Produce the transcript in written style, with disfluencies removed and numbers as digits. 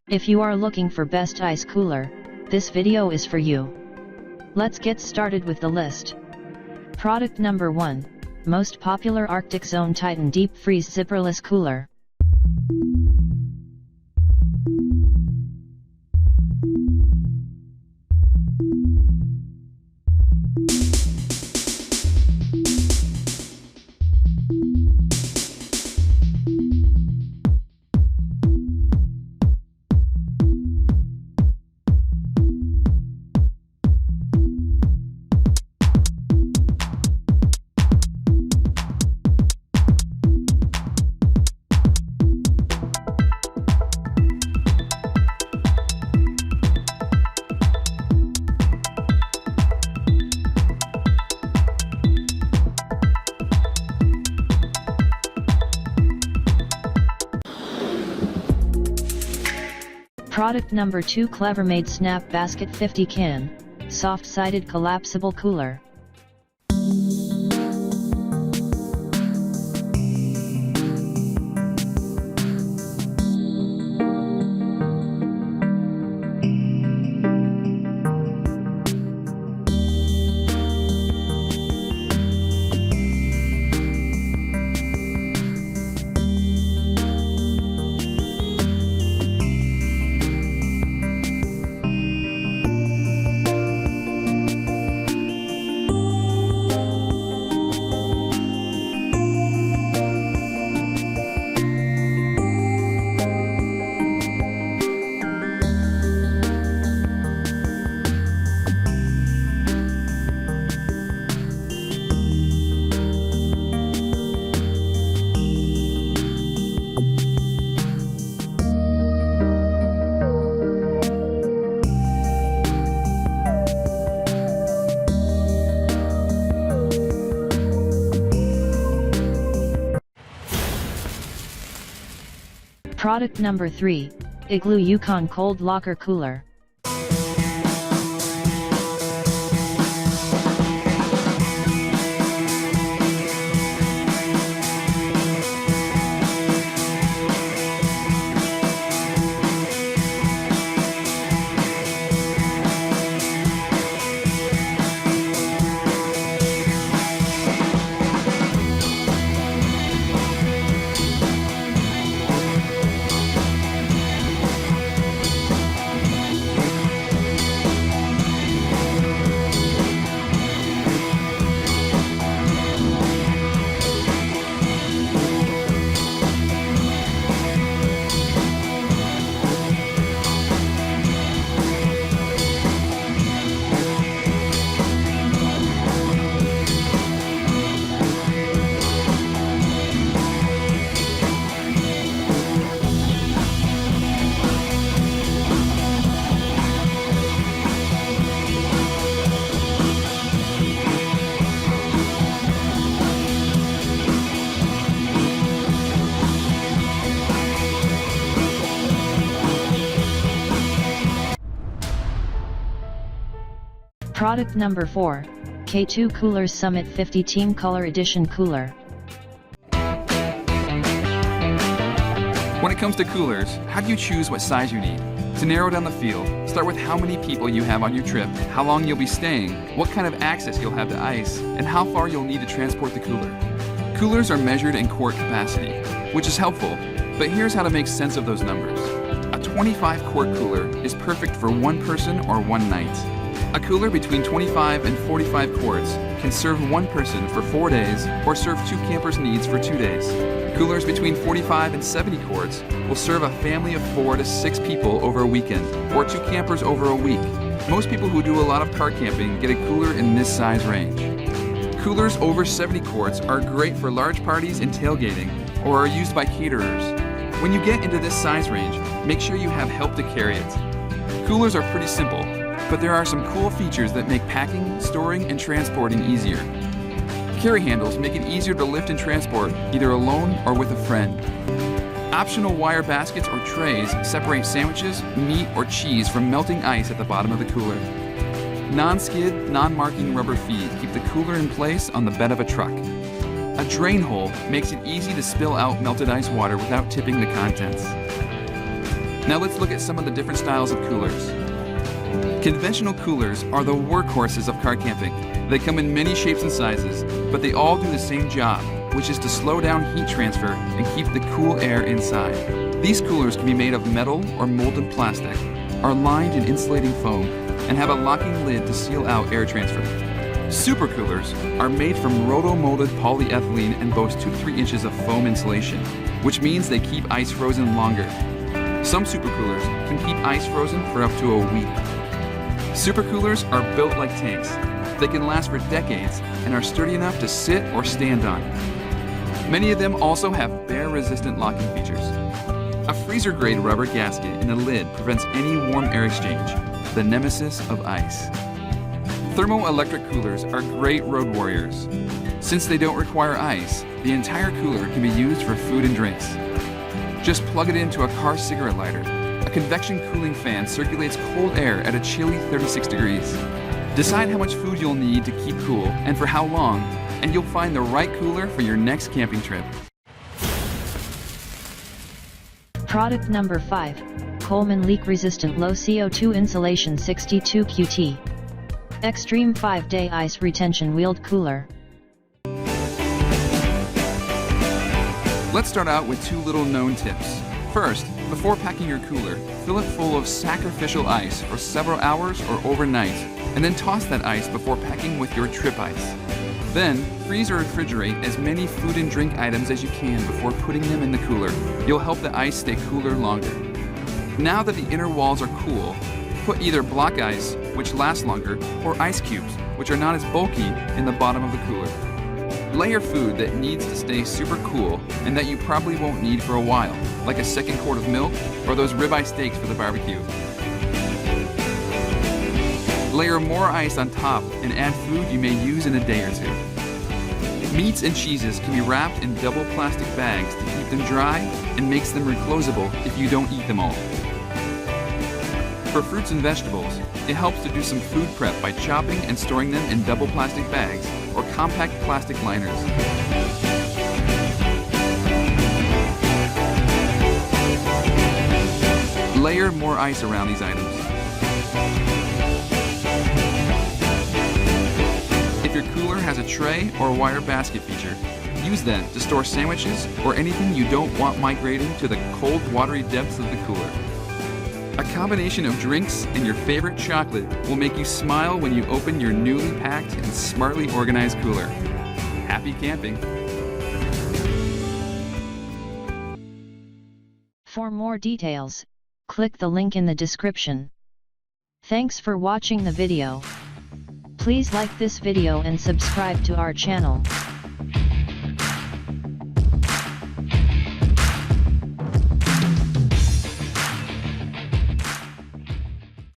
If you are looking for best ice cooler, this video is for you. Let's get started with the list. Product number 1, most popular Arctic Zone Titan Deep Freeze Zipperless Cooler. Product number 2, CleverMade SnapBasket 50 Can, Soft-Sided Collapsible Cooler. Product number 3, Igloo Yukon Cold Locker Cooler. Product number 4, K2 Coolers Summit 50 Team Color Edition Cooler. When it comes to coolers, how do you choose what size you need? To narrow down the field, start with how many people you have on your trip, how long you'll be staying, what kind of access you'll have to ice, and how far you'll need to transport the cooler. Coolers are measured in quart capacity, which is helpful, but here's how to make sense of those numbers. A 25 quart cooler is perfect for one person or one night. A cooler between 25 and 45 quarts can serve one person for 4 days or serve 2 campers' needs for 2 days. Coolers between 45 and 70 quarts will serve a family of 4 to 6 people over a weekend or 2 campers over a week. Most people who do a lot of car camping get a cooler in this size range. Coolers over 70 quarts are great for large parties and tailgating or are used by caterers. When you get into this size range, make sure you have help to carry it. Coolers are pretty simple, but there are some cool features that make packing, storing, and transporting easier. Carry handles make it easier to lift and transport, either alone or with a friend. Optional wire baskets or trays separate sandwiches, meat, or cheese from melting ice at the bottom of the cooler. Non-skid, non-marking rubber feet keep the cooler in place on the bed of a truck. A drain hole makes it easy to spill out melted ice water without tipping the contents. Now let's look at some of the different styles of coolers. Conventional coolers are the workhorses of car camping. They come in many shapes and sizes, but they all do the same job, which is to slow down heat transfer and keep the cool air inside. These coolers can be made of metal or molded plastic, are lined in insulating foam, and have a locking lid to seal out air transfer. Super coolers are made from roto-molded polyethylene and boast 2 to 3 inches of foam insulation, which means they keep ice frozen longer. Some super coolers can keep ice frozen for up to a week. Super coolers are built like tanks. They can last for decades and are sturdy enough to sit or stand on. Many of them also have bear-resistant locking features. A freezer-grade rubber gasket in the lid prevents any warm air exchange, the nemesis of ice. Thermoelectric coolers are great road warriors. Since they don't require ice, the entire cooler can be used for food and drinks. Just plug it into a car cigarette lighter. A convection cooling fan circulates cold air at a chilly 36 degrees. Decide how much food you'll need to keep cool and for how long, and you'll find the right cooler for your next camping trip. Product number 5, Coleman Leak-Resistant Low CO2 Insulation 62 QT. Xtreme 5-Day Ice Retention Wheeled Cooler. Let's start out with 2 little known tips. First, before packing your cooler, fill it full of sacrificial ice for several hours or overnight, and then toss that ice before packing with your trip ice. Then, freeze or refrigerate as many food and drink items as you can before putting them in the cooler. You'll help the ice stay cooler longer. Now that the inner walls are cool, put either block ice, which lasts longer, or ice cubes, which are not as bulky, in the bottom of the cooler. Layer food that needs to stay super cool and that you probably won't need for a while, like a second quart of milk or those ribeye steaks for the barbecue. Layer more ice on top and add food you may use in a day or 2. Meats and cheeses can be wrapped in double plastic bags to keep them dry and makes them reclosable if you don't eat them all. For fruits and vegetables, it helps to do some food prep by chopping and storing them in double plastic bags or compact plastic liners. Layer more ice around these items. If your cooler has a tray or wire basket feature, use that to store sandwiches or anything you don't want migrating to the cold, watery depths of the cooler. A combination of drinks and your favorite chocolate will make you smile when you open your newly packed and smartly organized cooler. Happy camping! For more details, click the link in the description. Thanks for watching the video. Please like this video and subscribe to our channel.